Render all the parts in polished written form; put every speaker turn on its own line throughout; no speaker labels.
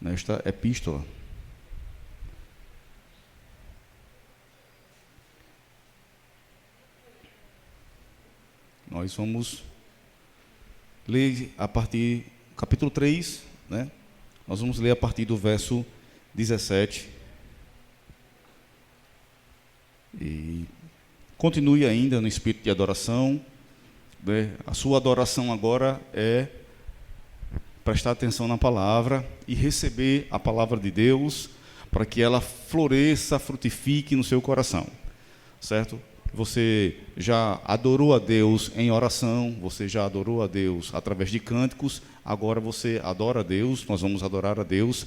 nesta epístola. Nós vamos ler a partir do capítulo 3, né? Nós vamos ler a partir do verso 17. E continue ainda no espírito de adoração, né? A sua adoração agora é prestar atenção na palavra e receber a palavra de Deus para que ela floresça, frutifique no seu coração, certo? Você já adorou a Deus em oração, você já adorou a Deus através de cânticos, agora você adora a Deus, nós vamos adorar a Deus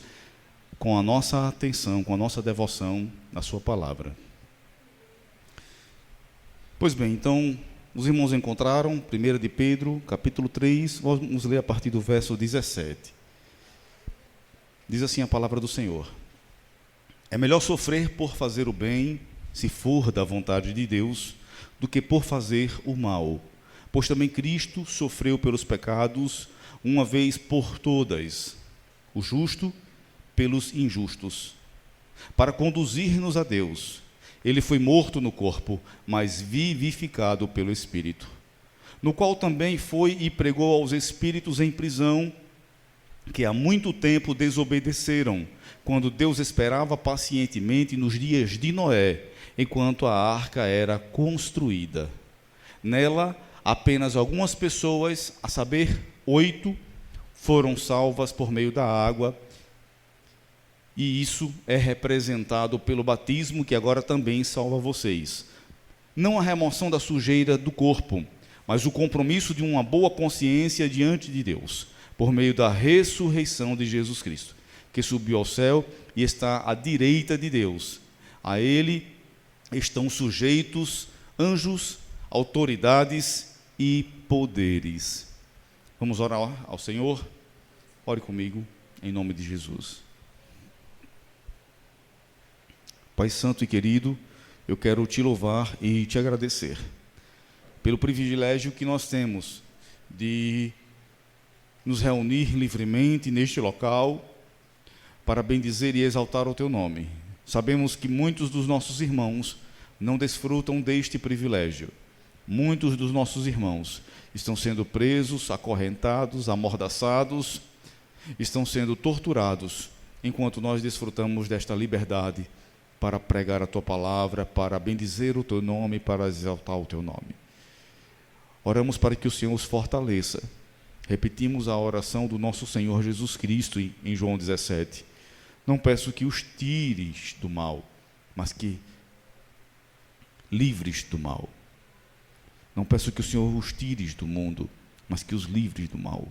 com a nossa atenção, com a nossa devoção na sua palavra. Pois bem, então, os irmãos encontraram 1 de Pedro, capítulo 3, vamos ler a partir do verso 17. Diz assim a palavra do Senhor: é melhor sofrer por fazer o bem, se for da vontade de Deus, do que por fazer o mal. Pois também Cristo sofreu pelos pecados, uma vez por todas, o justo pelos injustos, para conduzir-nos a Deus. Ele foi morto no corpo, mas vivificado pelo Espírito, no qual também foi e pregou aos espíritos em prisão, que há muito tempo desobedeceram, quando Deus esperava pacientemente nos dias de Noé, enquanto a arca era construída. Nela, apenas algumas pessoas, a saber, 8, foram salvas por meio da água, e isso é representado pelo batismo, que agora também salva vocês. Não a remoção da sujeira do corpo, mas o compromisso de uma boa consciência diante de Deus, por meio da ressurreição de Jesus Cristo, que subiu ao céu e está à direita de Deus. A Ele estão sujeitos anjos, autoridades e poderes. Vamos orar ao Senhor? Ore comigo, em nome de Jesus. Pai Santo e querido, eu quero te louvar e te agradecer pelo privilégio que nós temos de nos reunir livremente neste local para bendizer e exaltar o teu nome. Sabemos que muitos dos nossos irmãos não desfrutam deste privilégio. Muitos dos nossos irmãos estão sendo presos, acorrentados, amordaçados, estão sendo torturados, enquanto nós desfrutamos desta liberdade para pregar a tua palavra, para bendizer o teu nome, para exaltar o teu nome. Oramos para que o Senhor os fortaleça. Repetimos a oração do nosso Senhor Jesus Cristo em João 17. Não peço que os tires do mal, mas que livres do mal. Não peço que o Senhor os tires do mundo, mas que os livres do mal.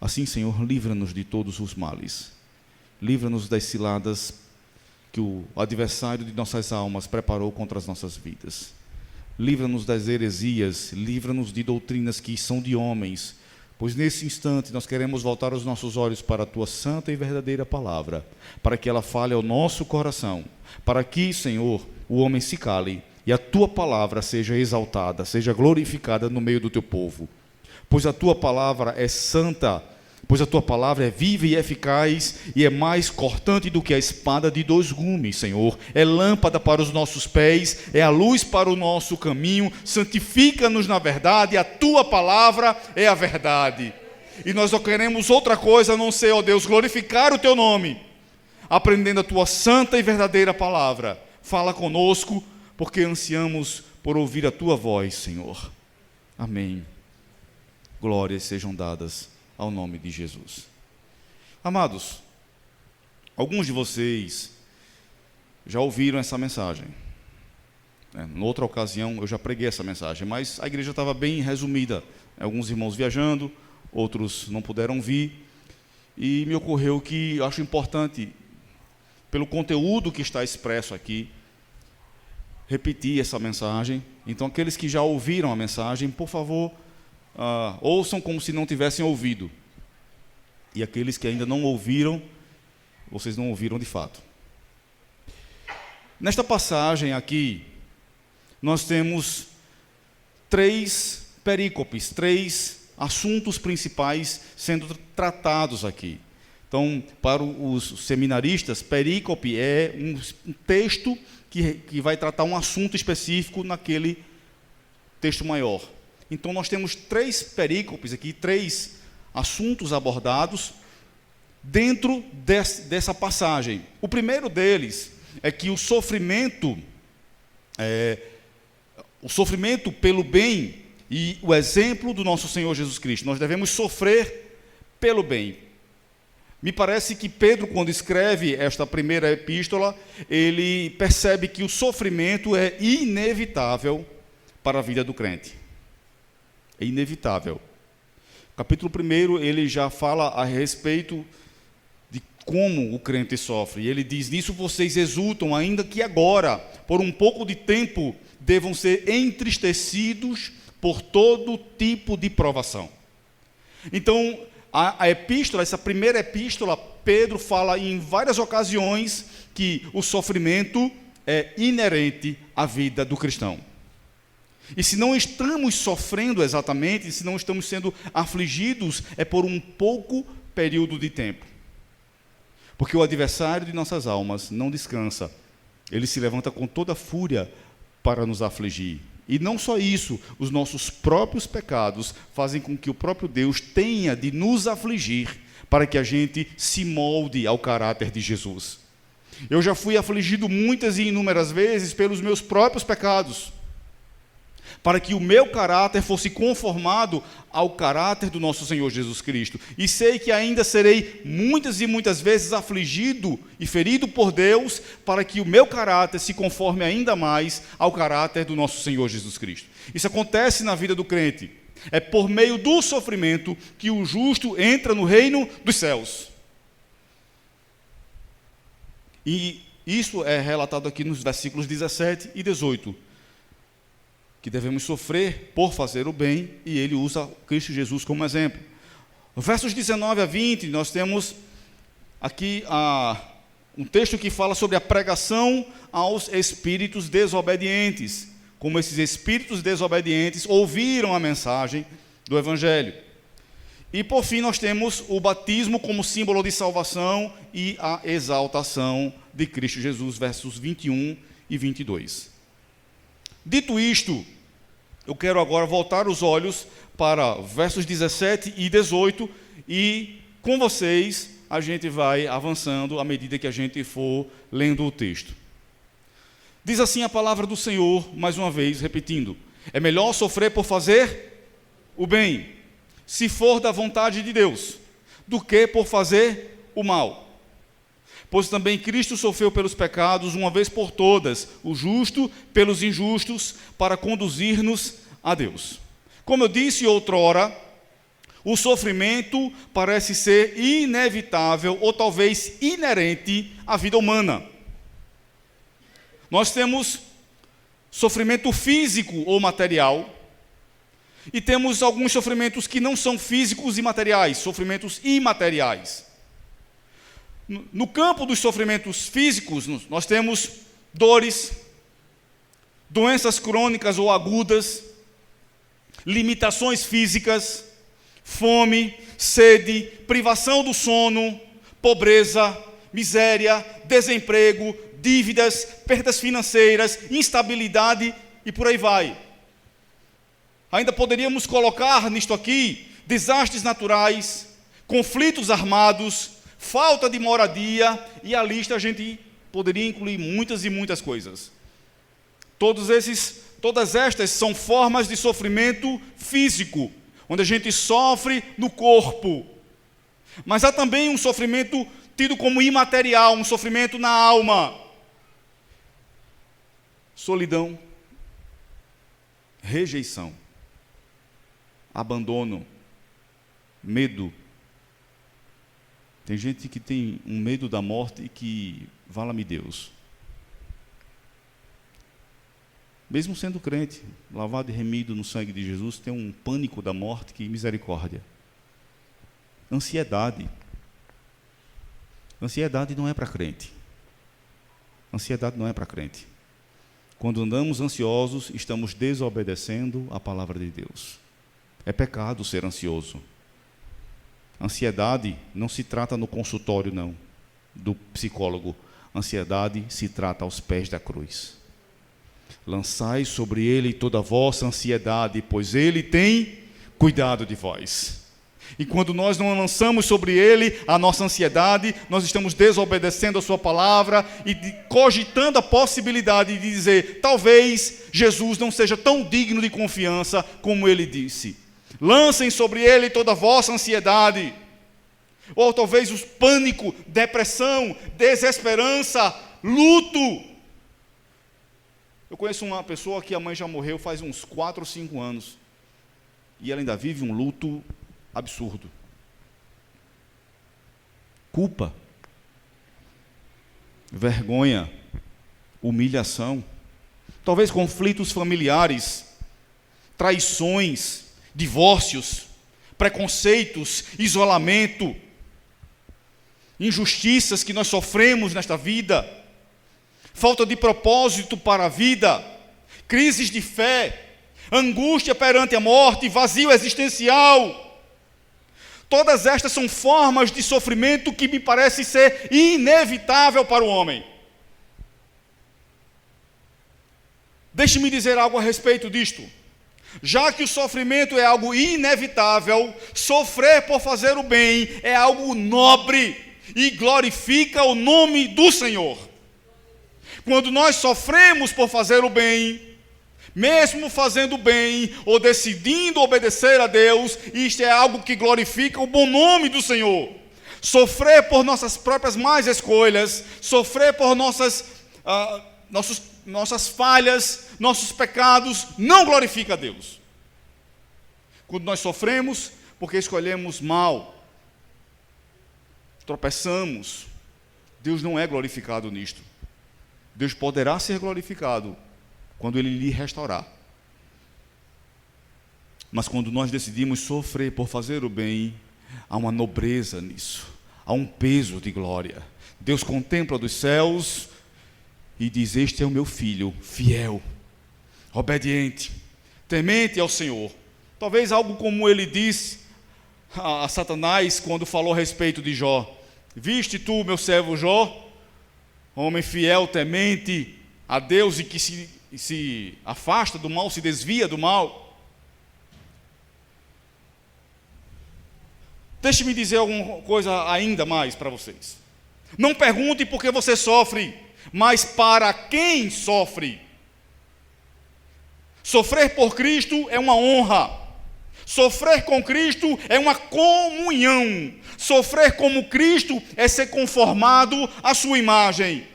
Assim, Senhor, livra-nos de todos os males. Livra-nos das ciladas que o adversário de nossas almas preparou contra as nossas vidas. Livra-nos das heresias, livra-nos de doutrinas que são de homens, pois nesse instante nós queremos voltar os nossos olhos para a tua santa e verdadeira palavra, para que ela fale ao nosso coração, para que, Senhor, o homem se cale e a tua palavra seja exaltada, seja glorificada no meio do teu povo. Pois a tua palavra é santa, pois a tua palavra é viva e eficaz e é mais cortante do que a espada de 2 gumes, Senhor. É lâmpada para os nossos pés, é a luz para o nosso caminho. Santifica-nos na verdade, a tua palavra é a verdade. E nós não queremos outra coisa a não ser, ó Deus, glorificar o teu nome, aprendendo a tua santa e verdadeira palavra. Fala conosco, porque ansiamos por ouvir a tua voz, Senhor. Amém. Glórias sejam dadas ao nome de Jesus. Amados, alguns de vocês já ouviram essa mensagem. Em outra ocasião eu já preguei essa mensagem, mas a igreja estava bem resumida. Alguns irmãos viajando, outros não puderam vir. E me ocorreu que acho importante, pelo conteúdo que está expresso aqui, repetir essa mensagem. Então, aqueles que já ouviram a mensagem, por favor, ouçam como se não tivessem ouvido. E aqueles que ainda não ouviram, vocês não ouviram de fato. Nesta passagem aqui, nós temos 3 perícopes, 3 assuntos principais sendo tratados aqui. Então, para os seminaristas, perícope é um texto que vai tratar um assunto específico naquele texto maior. Então, nós temos 3 perícopes aqui, 3 assuntos abordados dentro dessa passagem. O primeiro deles é que o sofrimento pelo bem e o exemplo do nosso Senhor Jesus Cristo. Nós devemos sofrer pelo bem. Me parece que Pedro, quando escreve esta primeira epístola, ele percebe que o sofrimento é inevitável para a vida do crente. É inevitável. Capítulo 1, ele já fala a respeito de como o crente sofre. E ele diz, nisso vocês exultam, ainda que agora, por um pouco de tempo, devam ser entristecidos por todo tipo de provação. Então, a epístola, essa primeira epístola, Pedro fala em várias ocasiões que o sofrimento é inerente à vida do cristão. E se não estamos sofrendo exatamente, se não estamos sendo afligidos, é por um pouco período de tempo. Porque o adversário de nossas almas não descansa. Ele se levanta com toda a fúria para nos afligir. E não só isso, os nossos próprios pecados fazem com que o próprio Deus tenha de nos afligir para que a gente se molde ao caráter de Jesus. Eu já fui afligido muitas e inúmeras vezes pelos meus próprios pecados, para que o meu caráter fosse conformado ao caráter do nosso Senhor Jesus Cristo. E sei que ainda serei muitas e muitas vezes afligido e ferido por Deus, para que o meu caráter se conforme ainda mais ao caráter do nosso Senhor Jesus Cristo. Isso acontece na vida do crente. É por meio do sofrimento que o justo entra no reino dos céus. E isso é relatado aqui nos versículos 17 e 18. Que devemos sofrer por fazer o bem, e ele usa Cristo Jesus como exemplo. No versos 19 a 20, nós temos aqui um texto que fala sobre a pregação aos espíritos desobedientes, como esses espíritos desobedientes ouviram a mensagem do Evangelho. E por fim nós temos o batismo como símbolo de salvação e a exaltação de Cristo Jesus, versos 21 e 22. Dito isto, eu quero agora voltar os olhos para versos 17 e 18 e com vocês a gente vai avançando à medida que a gente for lendo o texto. Diz assim a palavra do Senhor, mais uma vez, repetindo: é melhor sofrer por fazer o bem, se for da vontade de Deus, do que por fazer o mal. Pois também Cristo sofreu pelos pecados, uma vez por todas, o justo pelos injustos, para conduzir-nos a Deus. Como eu disse outrora, o sofrimento parece ser inevitável ou talvez inerente à vida humana. Nós temos sofrimento físico ou material, e temos alguns sofrimentos que não são físicos e materiais, sofrimentos imateriais. No campo dos sofrimentos físicos, nós temos dores, doenças crônicas ou agudas, limitações físicas, fome, sede, privação do sono, pobreza, miséria, desemprego, dívidas, perdas financeiras, instabilidade e por aí vai. Ainda poderíamos colocar nisto aqui desastres naturais, conflitos armados, falta de moradia, e a lista a gente poderia incluir muitas e muitas coisas. Todas estas são formas de sofrimento físico, onde a gente sofre no corpo. Mas há também um sofrimento tido como imaterial, um sofrimento na alma. Solidão, rejeição, abandono, medo. Tem gente que tem um medo da morte e que, vala-me Deus, mesmo sendo crente, lavado e remido no sangue de Jesus, tem um pânico da morte, que misericórdia. Ansiedade. Ansiedade não é para crente. Ansiedade não é para crente. Quando andamos ansiosos, estamos desobedecendo a palavra de Deus. É pecado ser ansioso. Ansiedade não se trata no consultório, não, do psicólogo. Ansiedade se trata aos pés da cruz. Lançai sobre ele toda a vossa ansiedade, pois ele tem cuidado de vós. E quando nós não lançamos sobre ele a nossa ansiedade, nós estamos desobedecendo a sua palavra e cogitando a possibilidade de dizer, talvez Jesus não seja tão digno de confiança como ele disse. Lancem sobre ele toda a vossa ansiedade. Ou talvez o pânico, depressão, desesperança, luto. Eu conheço uma pessoa que a mãe já morreu faz uns 4 ou 5 anos. E ela ainda vive um luto absurdo. Culpa, vergonha, humilhação, talvez conflitos familiares, traições, divórcios, preconceitos, isolamento, injustiças que nós sofremos nesta vida, falta de propósito para a vida, crises de fé, angústia perante a morte, vazio existencial. Todas estas são formas de sofrimento que me parece ser inevitável para o homem. Deixe-me dizer algo a respeito disto. Já que o sofrimento é algo inevitável, sofrer por fazer o bem é algo nobre e glorifica o nome do Senhor. Quando nós sofremos por fazer o bem, mesmo fazendo bem ou decidindo obedecer a Deus, isto é algo que glorifica o bom nome do Senhor. Sofrer por nossas próprias más escolhas, sofrer por nossas falhas, nossos pecados, não glorifica a Deus. Quando nós sofremos porque escolhemos mal, tropeçamos, Deus não é glorificado nisto. Deus poderá ser glorificado quando Ele lhe restaurar. Mas quando nós decidimos sofrer por fazer o bem, há uma nobreza nisso, há um peso de glória. Deus contempla dos céus e diz, este é o meu filho, fiel, obediente, temente ao Senhor. Talvez algo como ele disse a Satanás quando falou a respeito de Jó. Viste tu, meu servo Jó, homem fiel, temente a Deus e que se afasta do mal, se desvia do mal. Deixe-me dizer alguma coisa ainda mais para vocês. Não pergunte por que você sofre, mas para quem sofre. Sofrer por Cristo é uma honra. Sofrer com Cristo é uma comunhão. Sofrer como Cristo é ser conformado à sua imagem.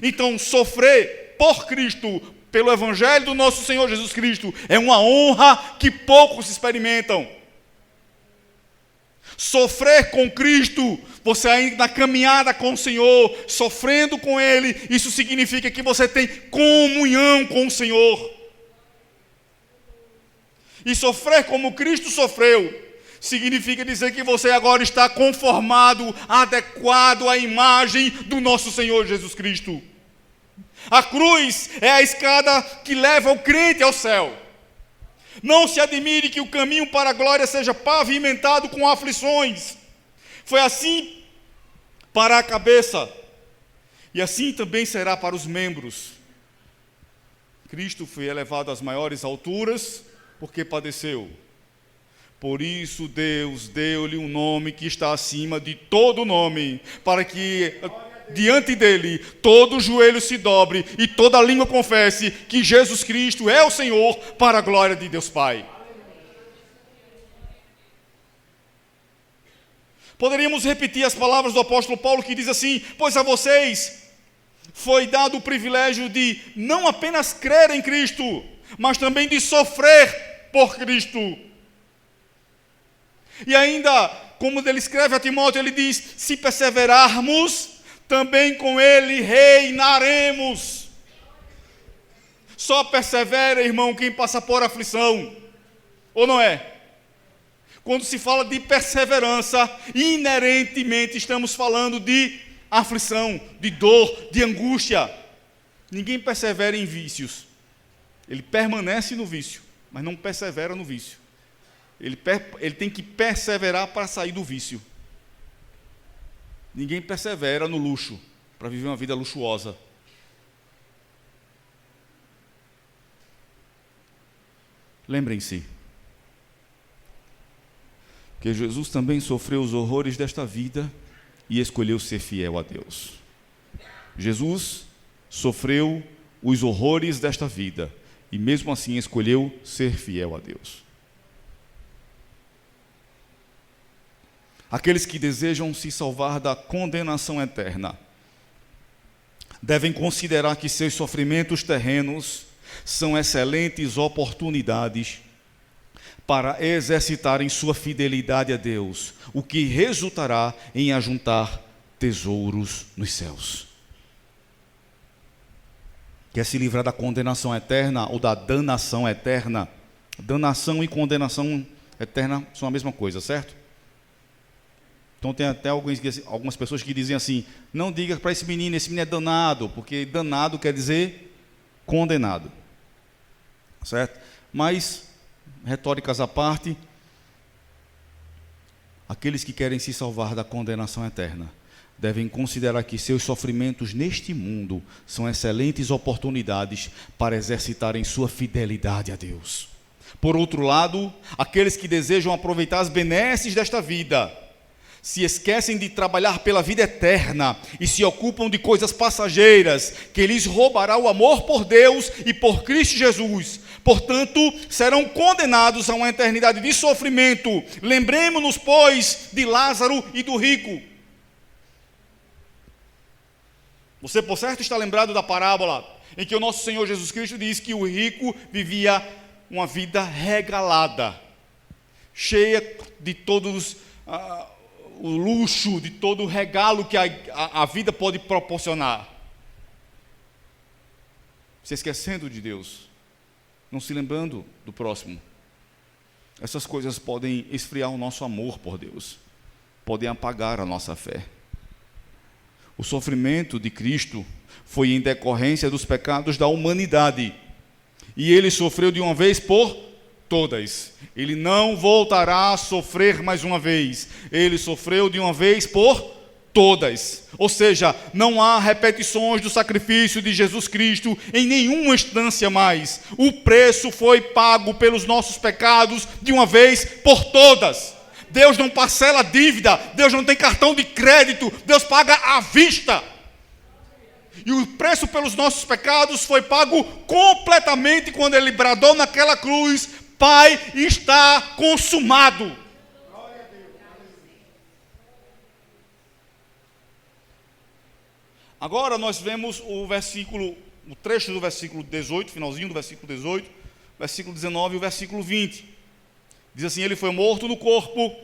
Então, sofrer por Cristo, pelo Evangelho do nosso Senhor Jesus Cristo, é uma honra que poucos experimentam. Sofrer com Cristo, você ainda na caminhada com o Senhor, sofrendo com Ele, isso significa que você tem comunhão com o Senhor. E sofrer como Cristo sofreu, significa dizer que você agora está conformado, adequado à imagem do nosso Senhor Jesus Cristo. A cruz é a escada que leva o crente ao céu. Não se admire que o caminho para a glória seja pavimentado com aflições. Foi assim para a cabeça, e assim também será para os membros. Cristo foi elevado às maiores alturas porque padeceu. Por isso Deus deu-lhe um nome que está acima de todo nome, para que diante dele todo joelho se dobre e toda língua confesse que Jesus Cristo é o Senhor, para a glória de Deus Pai. Poderíamos repetir as palavras do apóstolo Paulo, que diz assim: pois a vocês foi dado o privilégio de não apenas crer em Cristo, mas também de sofrer por Cristo. E ainda, como ele escreve a Timóteo, ele diz: se perseverarmos, também com ele reinaremos. Só persevera, irmão, quem passa por aflição, ou não é? Quando se fala de perseverança, inerentemente estamos falando de aflição, de dor, de angústia. Ninguém persevera em vícios. Ele permanece no vício, mas não persevera no vício. Ele tem que perseverar para sair do vício. Ninguém persevera no luxo, para viver uma vida luxuosa. Lembrem-se que Jesus também sofreu os horrores desta vida e escolheu ser fiel a Deus. Jesus sofreu os horrores desta vida e mesmo assim escolheu ser fiel a Deus. Aqueles que desejam se salvar da condenação eterna devem considerar que seus sofrimentos terrenos são excelentes oportunidades para exercitarem sua fidelidade a Deus, o que resultará em ajuntar tesouros nos céus. Quer se livrar da condenação eterna ou da danação eterna? Danação e condenação eterna são a mesma coisa, certo? Então tem até algumas pessoas que dizem assim: não diga para esse menino é danado, porque danado quer dizer condenado, certo? Mas, retóricas à parte, aqueles que querem se salvar da condenação eterna devem considerar que seus sofrimentos neste mundo são excelentes oportunidades para exercitarem sua fidelidade a Deus. Por outro lado, aqueles que desejam aproveitar as benesses desta vida se esquecem de trabalhar pela vida eterna e se ocupam de coisas passageiras, que lhes roubará o amor por Deus e por Cristo Jesus. Portanto, serão condenados a uma eternidade de sofrimento. Lembremos-nos, pois, de Lázaro e do rico. Você, por certo, está lembrado da parábola em que o nosso Senhor Jesus Cristo diz que o rico vivia uma vida regalada, cheia de todos o luxo, de todo o regalo que a vida pode proporcionar, se esquecendo de Deus, não se lembrando do próximo. Essas coisas podem esfriar o nosso amor por Deus, podem apagar a nossa fé. O sofrimento de Cristo foi em decorrência dos pecados da humanidade, e ele sofreu de uma vez por todas. Ele não voltará a sofrer mais uma vez. Ele sofreu de uma vez por todas. Ou seja, não há repetições do sacrifício de Jesus Cristo em nenhuma instância mais. O preço foi pago pelos nossos pecados de uma vez por todas. Deus não parcela dívida, Deus não tem cartão de crédito, Deus paga à vista. E o preço pelos nossos pecados foi pago completamente quando ele bradou naquela cruz: Pai, está consumado. Agora nós vemos o trecho do versículo 18, finalzinho do versículo 18, versículo 19 e o versículo 20. Diz assim: ele foi morto no corpo,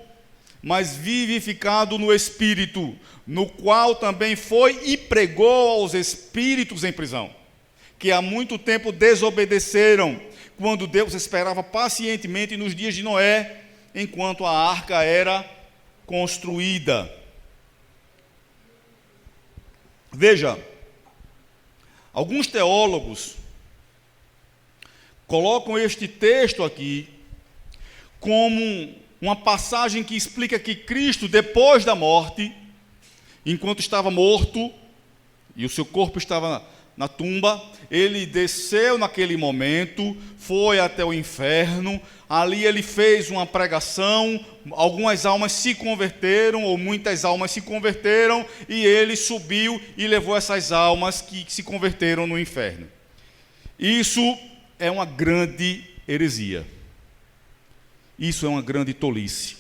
mas vivificado no espírito, no qual também foi e pregou aos espíritos em prisão, que há muito tempo desobedeceram, quando Deus esperava pacientemente nos dias de Noé, enquanto a arca era construída. Veja, alguns teólogos colocam este texto aqui como uma passagem que explica que Cristo, depois da morte, enquanto estava morto e o seu corpo estava na tumba, ele desceu naquele momento, foi até o inferno, ali ele fez uma pregação, algumas almas se converteram, ou muitas almas se converteram, e ele subiu e levou essas almas que se converteram no inferno. Isso é uma grande heresia. Isso é uma grande tolice.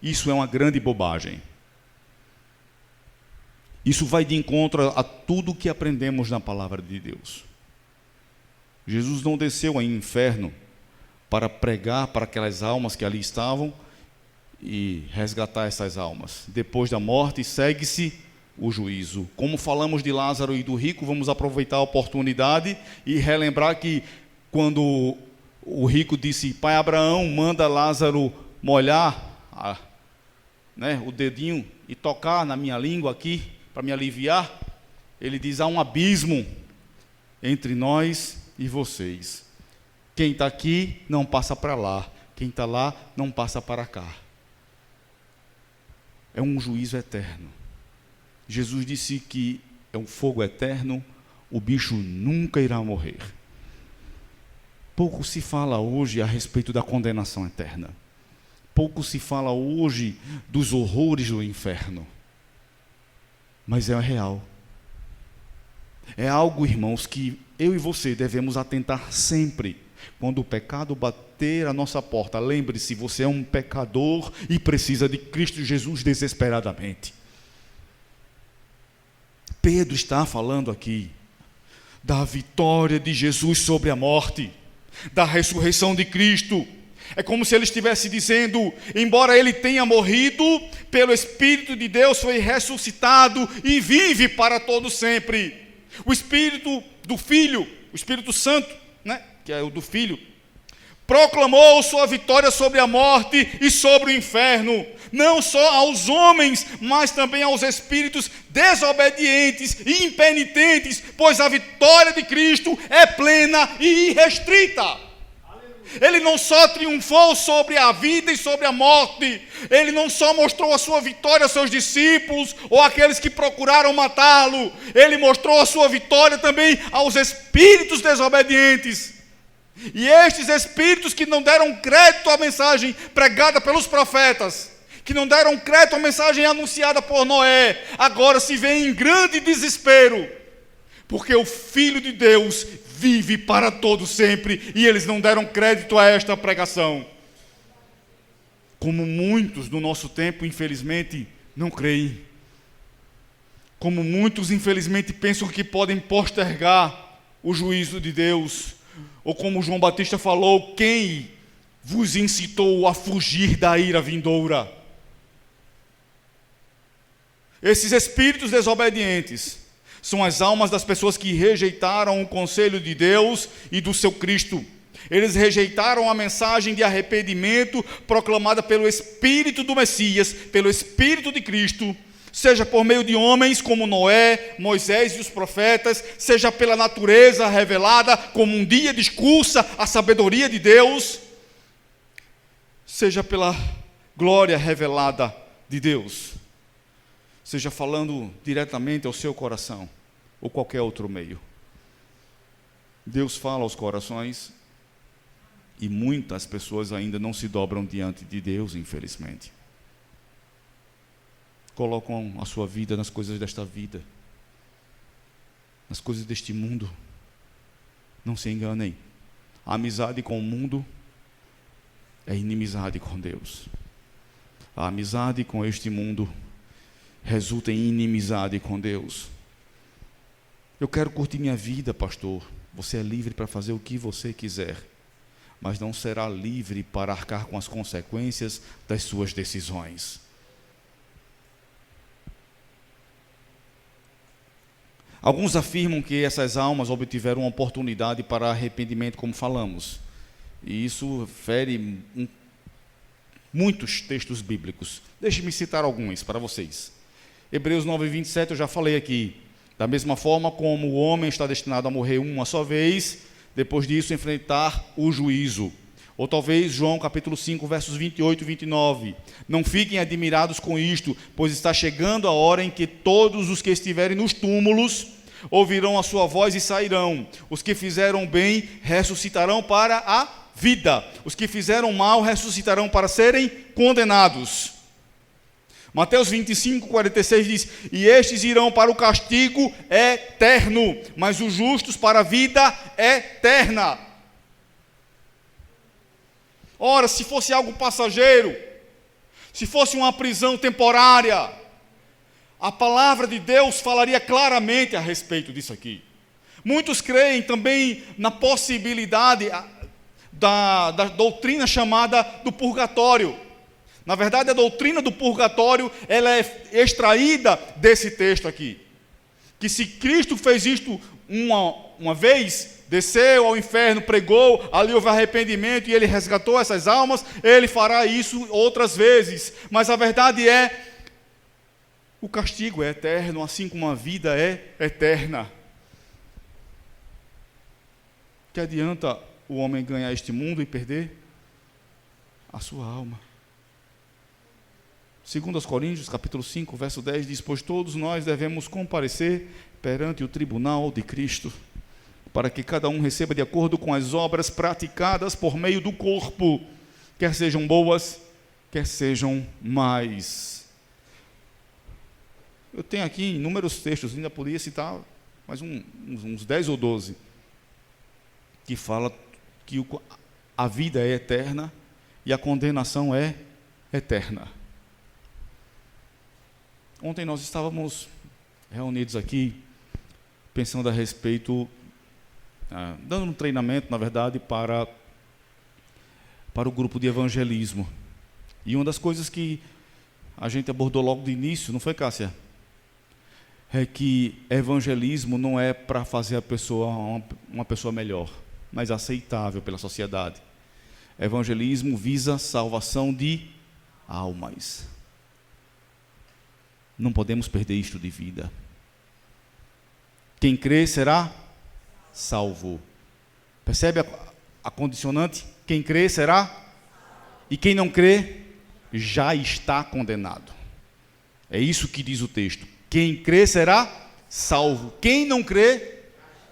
Isso é uma grande bobagem. Isso vai de encontro a tudo que aprendemos na palavra de Deus. Jesus não desceu ao inferno para pregar para aquelas almas que ali estavam e resgatar essas almas. Depois da morte, segue-se o juízo. Como falamos de Lázaro e do rico, vamos aproveitar a oportunidade e relembrar que quando o rico disse: Pai Abraão, manda Lázaro molhar o dedinho e tocar na minha língua aqui, para me aliviar, ele diz: há um abismo entre nós e vocês. Quem está aqui não passa para lá. quem está lá não passa para cá. É um juízo eterno. Jesus disse que é um fogo eterno, o bicho nunca irá morrer. Pouco se fala hoje a respeito da condenação eterna. Pouco se fala hoje dos horrores do inferno. Mas é real. É algo, irmãos, que eu e você devemos atentar sempre. Quando o pecado bater a nossa porta, lembre-se, você é um pecador e precisa de Cristo Jesus desesperadamente. Pedro está falando aqui da vitória de Jesus sobre a morte, da ressurreição de Cristo. É como se ele estivesse dizendo, embora ele tenha morrido, pelo Espírito de Deus foi ressuscitado e vive para todo sempre. O Espírito do Filho, o Espírito Santo, que é o do Filho, proclamou sua vitória sobre a morte e sobre o inferno, não só aos homens, mas também aos espíritos desobedientes e impenitentes, pois a vitória de Cristo é plena e irrestrita. Ele não só triunfou sobre a vida e sobre a morte, ele não só mostrou a sua vitória aos seus discípulos ou àqueles que procuraram matá-lo, ele mostrou a sua vitória também aos espíritos desobedientes. E estes espíritos que não deram crédito à mensagem pregada pelos profetas, que não deram crédito à mensagem anunciada por Noé, agora se veem em grande desespero, porque o Filho de Deus vive para todo sempre, e eles não deram crédito a esta pregação. Como muitos no nosso tempo, infelizmente, não creem. Como muitos, infelizmente, pensam que podem postergar o juízo de Deus. Ou como João Batista falou, quem vos incitou a fugir da ira vindoura? Esses espíritos desobedientes são as almas das pessoas que rejeitaram o conselho de Deus e do seu Cristo. Eles rejeitaram a mensagem de arrependimento proclamada pelo Espírito do Messias, pelo Espírito de Cristo, seja por meio de homens como Noé, Moisés e os profetas, seja pela natureza revelada como um dia discursa a sabedoria de Deus, seja pela glória revelada de Deus, seja falando diretamente ao seu coração ou qualquer outro meio. Deus fala aos corações e muitas pessoas ainda não se dobram diante de Deus, infelizmente. Colocam a sua vida nas coisas desta vida, nas coisas deste mundo. Não se enganem. A amizade com o mundo é inimizade com Deus. A amizade com este mundo resulta em inimizade com Deus. Eu quero curtir minha vida, pastor. Você é livre para fazer o que você quiser, mas não será livre para arcar com as consequências das suas decisões. Alguns afirmam que essas almas obtiveram uma oportunidade para arrependimento, como falamos. E isso fere muitos textos bíblicos. Deixe-me citar alguns para vocês. Hebreus 9:27 eu já falei aqui. Da mesma forma como o homem está destinado a morrer uma só vez, depois disso enfrentar o juízo. Ou talvez João capítulo 5, versos 28 e 29. Não fiquem admirados com isto, pois está chegando a hora em que todos os que estiverem nos túmulos ouvirão a sua voz e sairão. Os que fizeram bem ressuscitarão para a vida. Os que fizeram mal ressuscitarão para serem condenados. Mateus 25, 46 diz: e estes irão para o castigo eterno, mas os justos para a vida eterna. Ora, se fosse algo passageiro, se fosse uma prisão temporária, a palavra de Deus falaria claramente a respeito disso aqui. Muitos creem também na possibilidade da doutrina chamada do purgatório. Na verdade, a doutrina do purgatório, ela é extraída desse texto aqui. Que se Cristo fez isto uma vez, desceu ao inferno, pregou, ali houve arrependimento e ele resgatou essas almas, ele fará isso outras vezes. Mas a verdade é, o castigo é eterno, assim como a vida é eterna. Que adianta o homem ganhar este mundo e perder a sua alma. 2 Coríntios, capítulo 5, verso 10, diz: pois todos nós devemos comparecer perante o tribunal de Cristo, para que cada um receba de acordo com as obras praticadas por meio do corpo, quer sejam boas, quer sejam más. Eu tenho aqui inúmeros textos, ainda poderia citar mais uns 10 ou 12, que fala que a vida é eterna e a condenação é eterna. Ontem nós estávamos reunidos aqui, pensando a respeito, dando um treinamento, na verdade, para o grupo de evangelismo. E uma das coisas que a gente abordou logo de início, não foi, Cássia? É que evangelismo não é para fazer a pessoa uma pessoa melhor, mas aceitável pela sociedade. Evangelismo visa salvação de almas. Não podemos perder isto de vida. Quem crê será salvo. Percebe a condicionante? Quem crê será? E quem não crê já está condenado. É isso que diz o texto. Quem crê será salvo. Quem não crê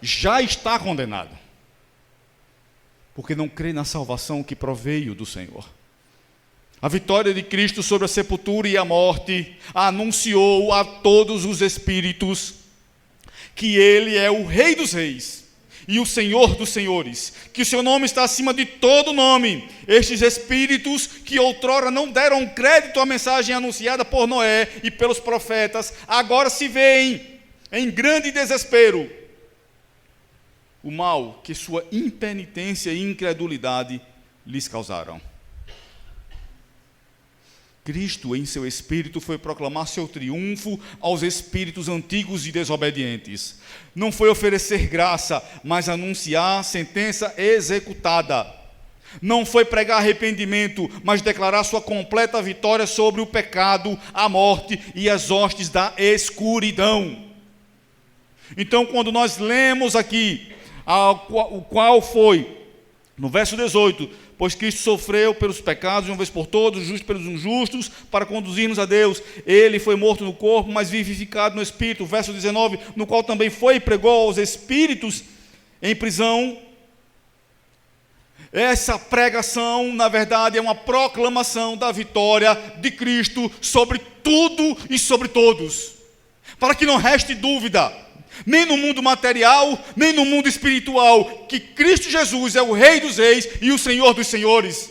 já está condenado. Porque não crê na salvação que proveio do Senhor. A vitória de Cristo sobre a sepultura e a morte anunciou a todos os espíritos que Ele é o Rei dos Reis e o Senhor dos Senhores, que o seu nome está acima de todo nome. Estes espíritos que outrora não deram crédito à mensagem anunciada por Noé e pelos profetas, agora se veem em grande desespero. O mal que sua impenitência e incredulidade lhes causaram. Cristo, em seu espírito, foi proclamar seu triunfo aos espíritos antigos e desobedientes. Não foi oferecer graça, mas anunciar sentença executada. Não foi pregar arrependimento, mas declarar sua completa vitória sobre o pecado, a morte e as hostes da escuridão. Então, quando nós lemos aqui, o qual foi, no verso 18... pois Cristo sofreu pelos pecados, de uma vez por todas, justo pelos injustos, para conduzir-nos a Deus. Ele foi morto no corpo, mas vivificado no Espírito. Verso 19, no qual também foi e pregou aos espíritos em prisão. Essa pregação, na verdade, é uma proclamação da vitória de Cristo sobre tudo e sobre todos. Para que não reste dúvida, nem no mundo material, nem no mundo espiritual, que Cristo Jesus é o Rei dos Reis e o Senhor dos Senhores.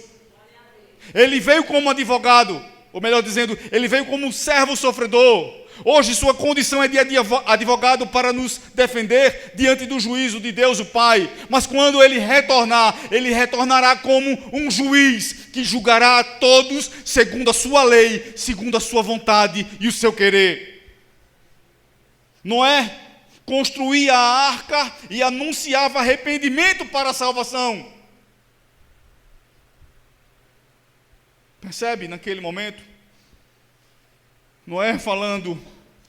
Ele veio como advogado, ou melhor dizendo, ele veio como um servo sofredor. Hoje sua condição é de advogado para nos defender diante do juízo de Deus o Pai. Mas quando ele retornar, ele retornará como um juiz que julgará a todos segundo a sua lei, segundo a sua vontade e o seu querer. Noé construía a arca e anunciava arrependimento para a salvação. Percebe naquele momento? Noé falando: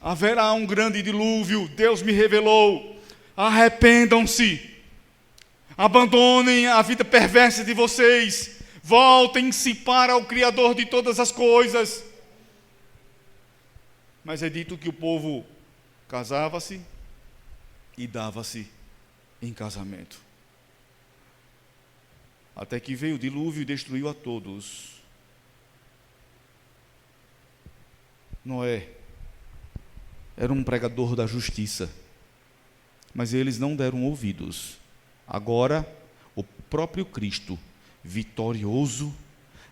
haverá um grande dilúvio, Deus me revelou, arrependam-se, abandonem a vida perversa de vocês, voltem-se para o Criador de todas as coisas. Mas é dito que o povo casava-se e dava-se em casamento. Até que veio o dilúvio e destruiu a todos. Noé era um pregador da justiça, mas eles não deram ouvidos. Agora, o próprio Cristo, vitorioso,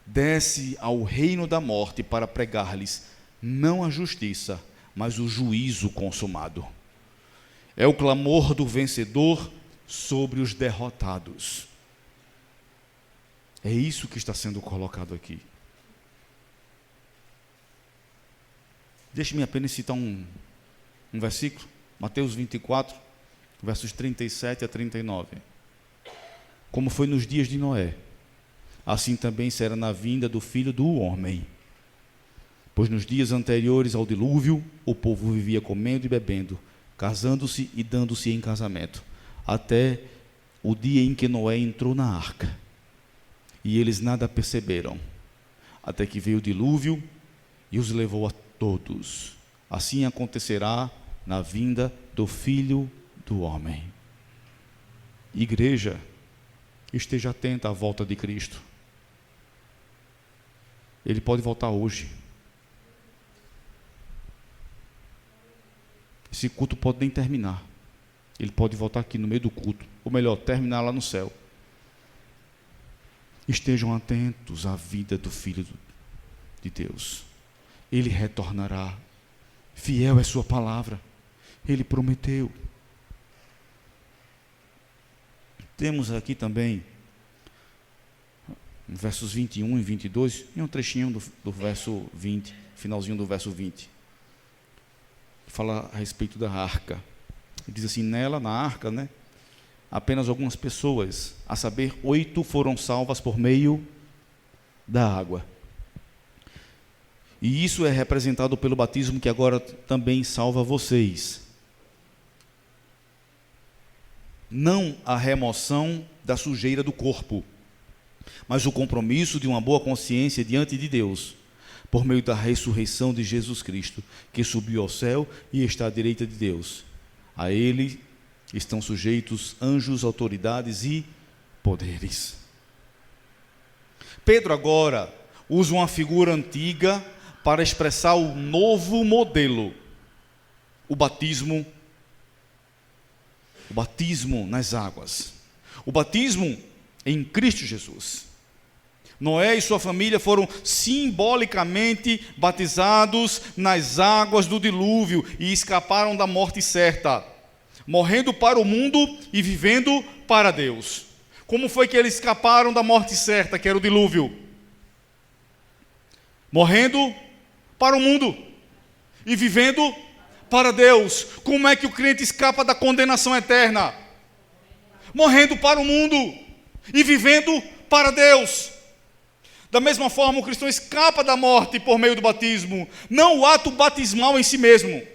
desce ao reino da morte para pregar-lhes não a justiça, mas o juízo consumado. É o clamor do vencedor sobre os derrotados. É isso que está sendo colocado aqui. Deixe-me apenas citar um versículo, Mateus 24, versos 37 a 39. Como foi nos dias de Noé, assim também será na vinda do Filho do Homem. Pois nos dias anteriores ao dilúvio, o povo vivia comendo e bebendo, casando-se e dando-se em casamento, até o dia em que Noé entrou na arca. E eles nada perceberam, até que veio o dilúvio e os levou a todos. Assim acontecerá na vinda do Filho do Homem. Igreja, esteja atenta à volta de Cristo. Ele pode voltar hoje. Esse culto pode nem terminar. Ele pode voltar aqui no meio do culto, ou melhor, terminar lá no céu. Estejam atentos à vida do Filho de Deus. Ele retornará. Fiel é sua palavra. Ele prometeu. Temos aqui também, versos 21 e 22, e um trechinho do verso 20, finalzinho do verso 20. Fala a respeito da arca. Ele diz assim, nela, na arca, apenas algumas pessoas, a saber, 8 foram salvas por meio da água. E isso é representado pelo batismo que agora também salva vocês. Não a remoção da sujeira do corpo, mas o compromisso de uma boa consciência diante de Deus, por meio da ressurreição de Jesus Cristo, que subiu ao céu e está à direita de Deus. A Ele estão sujeitos anjos, autoridades e poderes. Pedro agora usa uma figura antiga para expressar o novo modelo, o batismo nas águas, o batismo em Cristo Jesus. Noé e sua família foram simbolicamente batizados nas águas do dilúvio e escaparam da morte certa, morrendo para o mundo e vivendo para Deus. Como foi que eles escaparam da morte certa, que era o dilúvio? Morrendo para o mundo e vivendo para Deus. Como é que o crente escapa da condenação eterna? Morrendo para o mundo e vivendo para Deus. Da mesma forma, o cristão escapa da morte por meio do batismo, não o ato batismal em si mesmo,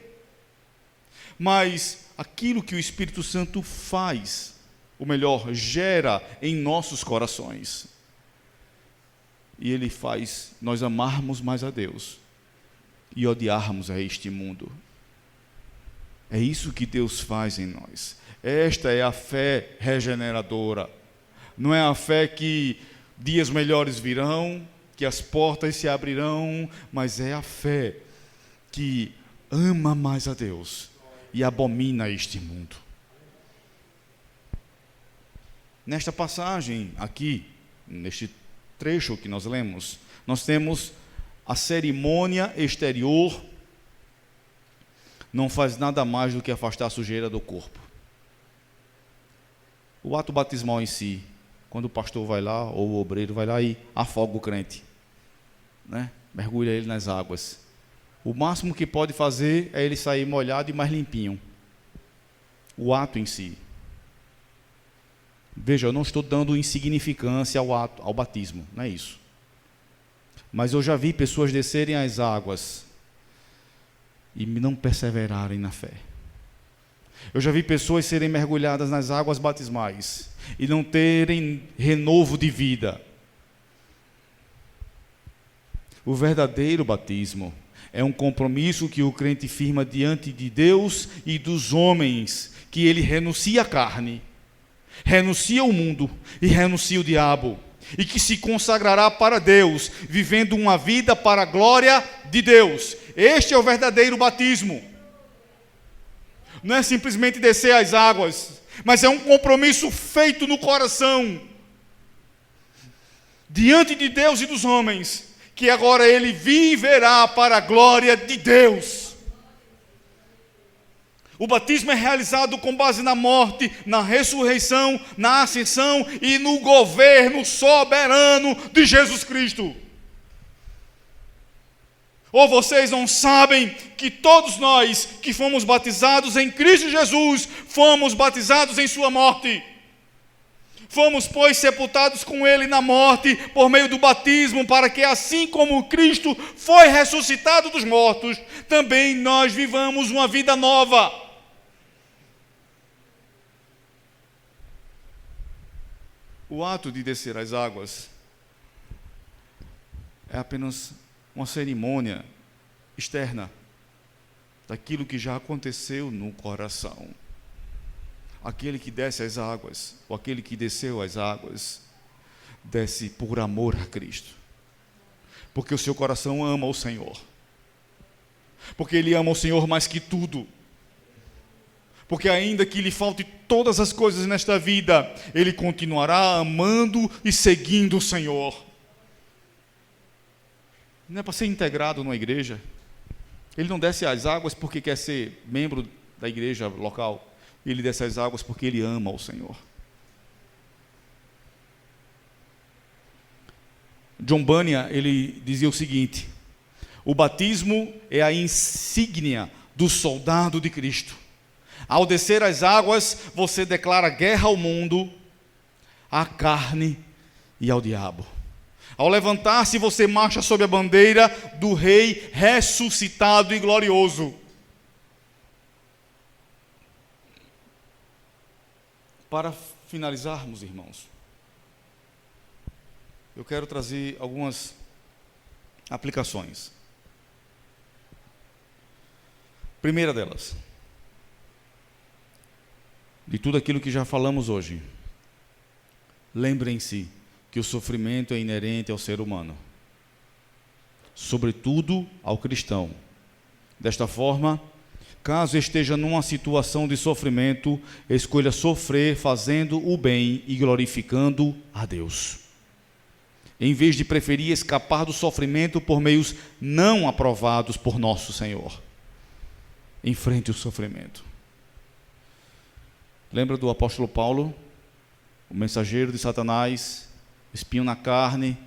mas aquilo que o Espírito Santo faz, ou melhor, gera em nossos corações. E ele faz nós amarmos mais a Deus e odiarmos a este mundo. É isso que Deus faz em nós. Esta é a fé regeneradora. Não é a fé que dias melhores virão, que as portas se abrirão, mas é a fé que ama mais a Deus e abomina este mundo. Nesta passagem aqui, neste trecho que nós lemos, nós temos a cerimônia exterior, não faz nada mais do que afastar a sujeira do corpo. O ato batismal em si, quando o pastor vai lá, ou o obreiro vai lá e afoga o crente, mergulha ele nas águas. O máximo que pode fazer é ele sair molhado e mais limpinho. O ato em si. Veja, eu não estou dando insignificância ao batismo, não é isso. Mas eu já vi pessoas descerem às águas e não perseverarem na fé. Eu já vi pessoas serem mergulhadas nas águas batismais e não terem renovo de vida. O verdadeiro batismo é um compromisso que o crente firma diante de Deus e dos homens, que ele renuncia à carne, renuncia ao mundo e renuncia ao diabo, e que se consagrará para Deus, vivendo uma vida para a glória de Deus. Este é o verdadeiro batismo. Não é simplesmente descer às águas, mas é um compromisso feito no coração, diante de Deus e dos homens, que agora ele viverá para a glória de Deus. O batismo é realizado com base na morte, na ressurreição, na ascensão e no governo soberano de Jesus Cristo. Ou vocês não sabem que todos nós que fomos batizados em Cristo Jesus, fomos batizados em sua morte? Fomos, pois, sepultados com ele na morte por meio do batismo, para que assim como Cristo foi ressuscitado dos mortos, também nós vivamos uma vida nova. O ato de descer as águas é apenas uma cerimônia externa daquilo que já aconteceu no coração. Aquele que desce as águas, ou aquele que desceu as águas, desce por amor a Cristo, porque o seu coração ama o Senhor, porque ele ama o Senhor mais que tudo, porque ainda que lhe falte todas as coisas nesta vida, ele continuará amando e seguindo o Senhor. Não é para ser integrado numa igreja. Ele não desce às águas porque quer ser membro da igreja local. Ele desce às águas porque ele ama o Senhor. John Bunyan, ele dizia o seguinte: o batismo é a insígnia do soldado de Cristo. Ao descer às águas, você declara guerra ao mundo, à carne e ao diabo. Ao levantar-se, você marcha sob a bandeira do Rei ressuscitado e glorioso. Para finalizarmos, irmãos, eu quero trazer algumas aplicações. Primeira delas, de tudo aquilo que já falamos hoje, lembrem-se que o sofrimento é inerente ao ser humano, sobretudo ao cristão. Desta forma, caso esteja numa situação de sofrimento, escolha sofrer fazendo o bem e glorificando a Deus, em vez de preferir escapar do sofrimento por meios não aprovados por nosso Senhor. Enfrente o sofrimento. Lembra do apóstolo Paulo, o mensageiro de Satanás, espinho na carne,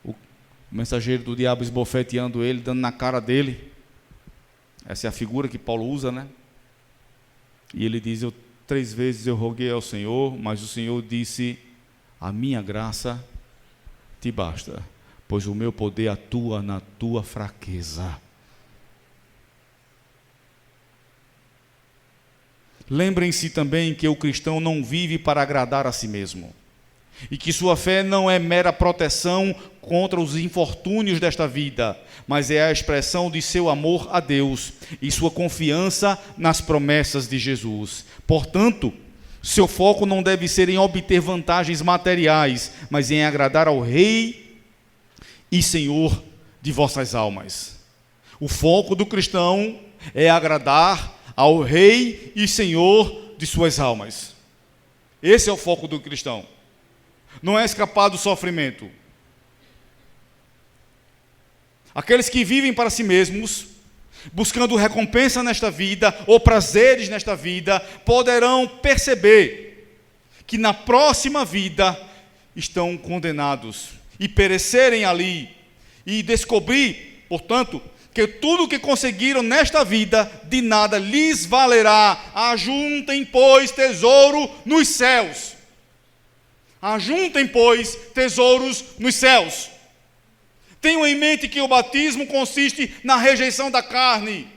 o mensageiro do diabo esbofeteando ele, dando na cara dele. Essa é a figura que Paulo usa, né? E ele diz: 3 vezes eu roguei ao Senhor, mas o Senhor disse: a minha graça te basta, pois o meu poder atua na tua fraqueza. Lembrem-se também que o cristão não vive para agradar a si mesmo, e que sua fé não é mera proteção contra os infortúnios desta vida, mas é a expressão de seu amor a Deus e sua confiança nas promessas de Jesus. Portanto, seu foco não deve ser em obter vantagens materiais, mas em agradar ao Rei e Senhor de vossas almas. O foco do cristão é agradar ao Rei e Senhor de suas almas. Esse é o foco do cristão. Não é escapar do sofrimento. Aqueles que vivem para si mesmos, buscando recompensa nesta vida, ou prazeres nesta vida, poderão perceber que na próxima vida estão condenados e perecerem ali, e descobrir, portanto, que tudo que conseguiram nesta vida de nada lhes valerá. Ajuntem, pois, tesouro nos céus. Ajuntem, pois, tesouros nos céus. Tenham em mente que o batismo consiste na rejeição da carne,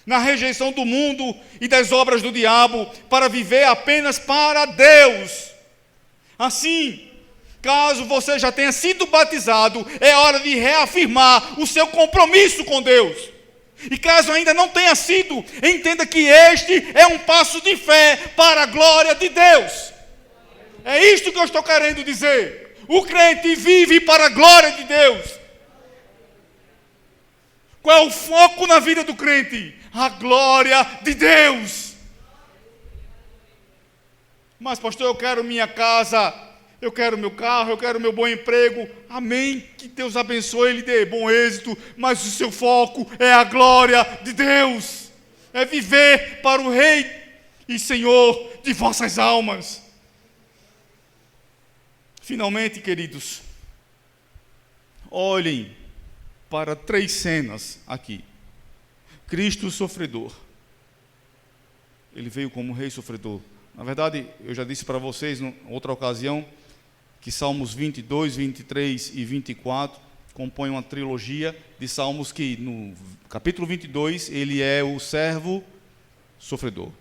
na rejeição do mundo e das obras do diabo, para viver apenas para Deus. Assim, caso você já tenha sido batizado, é hora de reafirmar o seu compromisso com Deus. E caso ainda não tenha sido, entenda que este é um passo de fé para a glória de Deus. É isto que eu estou querendo dizer. O crente vive para a glória de Deus. Qual é o foco na vida do crente? A glória de Deus. Mas, pastor, eu quero minha casa, eu quero meu carro, eu quero meu bom emprego. Amém, que Deus abençoe e lhe dê bom êxito, mas o seu foco é a glória de Deus. É viver para o Rei e Senhor de vossas almas. Finalmente, queridos, olhem para 3 cenas aqui. Cristo sofredor. Ele veio como Rei sofredor. Na verdade, eu já disse para vocês em outra ocasião que Salmos 22, 23 e 24 compõem uma trilogia de salmos que no capítulo 22 ele é o servo sofredor.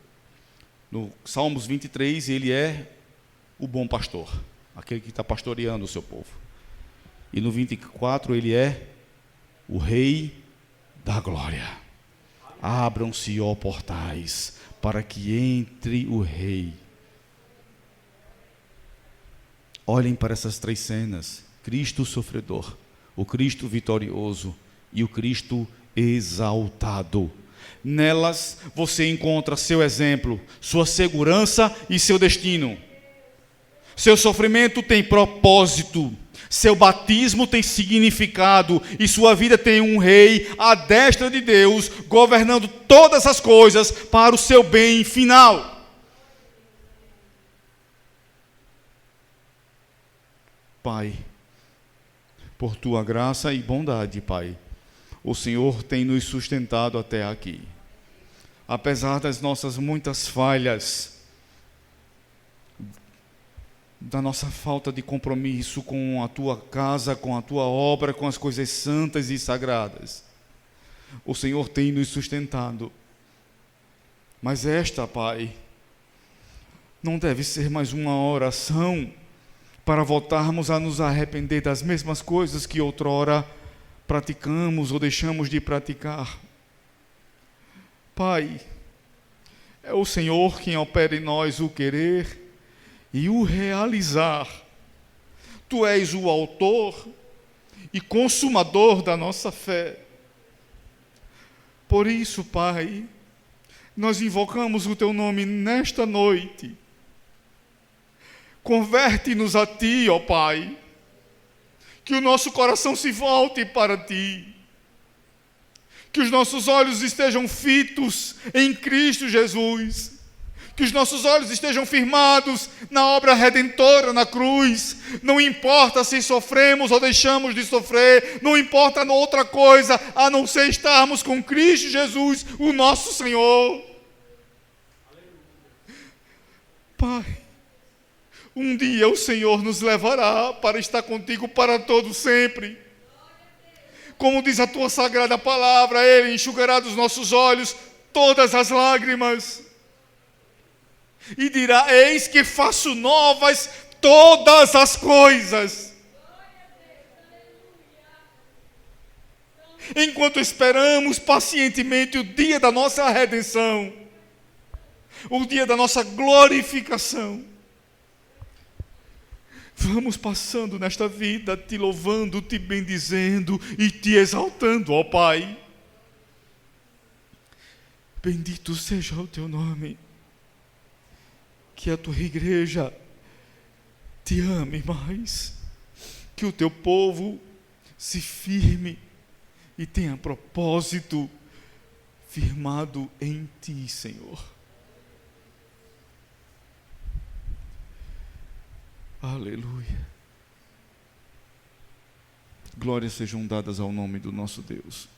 No Salmos 23 ele é o bom pastor, aquele que está pastoreando o seu povo. E no 24 ele é o Rei da Glória. Abram-se, ó portais, para que entre o Rei. Olhem para essas três cenas: Cristo sofredor, o Cristo vitorioso e o Cristo exaltado. Nelas você encontra seu exemplo, sua segurança e seu destino. Seu sofrimento tem propósito, seu batismo tem significado e sua vida tem um rei à destra de Deus, governando todas as coisas para o seu bem final. Pai, por tua graça e bondade, Pai, o Senhor tem nos sustentado até aqui. Apesar das nossas muitas falhas, da nossa falta de compromisso com a tua casa, com a tua obra, com as coisas santas e sagradas, o Senhor tem nos sustentado. Mas esta, Pai, não deve ser mais uma oração para voltarmos a nos arrepender das mesmas coisas que outrora praticamos ou deixamos de praticar. Pai, é o Senhor quem opera em nós o querer e o realizar. Tu és o autor e consumador da nossa fé. Por isso, Pai, nós invocamos o teu nome nesta noite. Converte-nos a ti, ó Pai, que o nosso coração se volte para ti, que os nossos olhos estejam fitos em Cristo Jesus, que os nossos olhos estejam firmados na obra redentora na cruz. Não importa se sofremos ou deixamos de sofrer, não importa outra coisa a não ser estarmos com Cristo Jesus, o nosso Senhor. Pai, um dia o Senhor nos levará para estar contigo para todo sempre. Como diz a tua sagrada palavra, Ele enxugará dos nossos olhos todas as lágrimas. E dirá: eis que faço novas todas as coisas. Enquanto esperamos pacientemente o dia da nossa redenção, o dia da nossa glorificação, vamos passando nesta vida te louvando, te bendizendo e te exaltando, ó Pai. Bendito seja o teu nome. Que a tua igreja te ame mais, que o teu povo se firme e tenha propósito firmado em ti, Senhor. Aleluia. Glórias sejam dadas ao nome do nosso Deus.